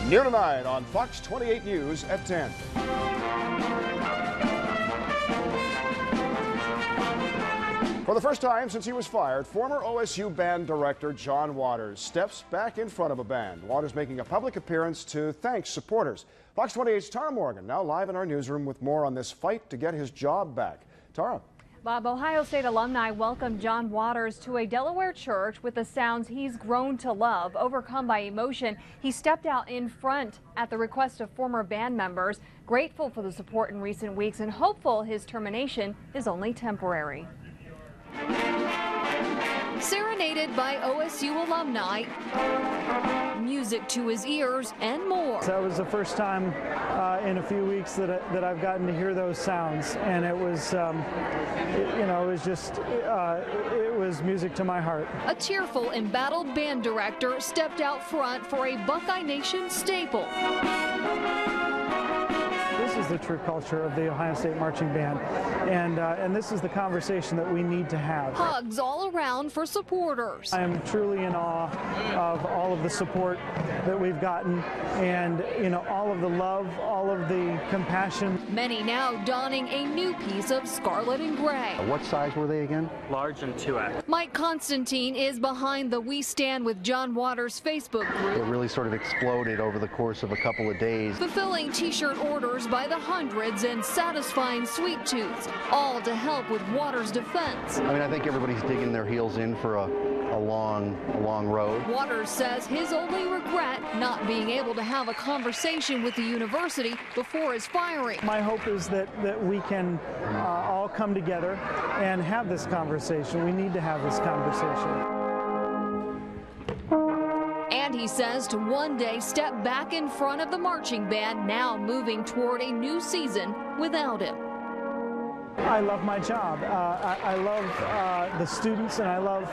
Noon tonight on Fox 28 News at 10. For the first time since he was fired, former OSU band director Jon Waters steps back in front of a band. Waters making a public appearance to thank supporters. Fox 28's Tara Morgan now live in our newsroom with more on this fight to get his job back. Tara. Bob, Ohio State alumni welcomed Jon Waters to a Delaware church with the sounds he's grown to love. Overcome by emotion, he stepped out in front at the request of former band members, grateful for the support in recent weeks and hopeful his termination is only temporary. Serenaded by OSU alumni, music to his ears, and more. That was the first time in a few weeks that I've gotten to hear those sounds, and it was, it was music to my heart. A tearful, embattled band director stepped out front for a Buckeye Nation staple. This is the true culture of the Ohio State Marching Band, and this is the conversation that we need to have. Hugs all around for supporters. I am truly in awe of all of the support that we've gotten, and all of the love, all of the compassion. Many now donning a new piece of scarlet and gray. What size were they again? Large and 2X. Mike Constantine is behind the We Stand with Jon Waters Facebook group. It really sort of exploded over the course of a couple of days. Fulfilling t-shirt orders by the hundreds and satisfying sweet tooths, all to help with Waters' defense. I mean, I think everybody's digging their heels in for a long road. Waters says his only regret not being able to have a conversation with the university before his firing. My hope is that we can all come together and have this conversation. We need to have this conversation. And he says to one day step back in front of the marching band, now moving toward a new season without him. I love my job. I love the students, and I love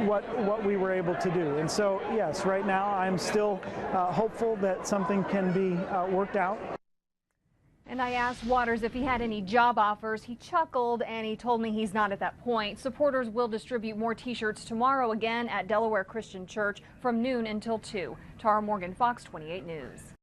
what we were able to do. And so, yes, right now I'm still hopeful that something can be worked out. And I asked Waters if he had any job offers. He chuckled and he told me he's not at that point. Supporters will distribute more t-shirts tomorrow again at Delaware Christian Church from noon until 2. Tara Morgan, Fox 28 News.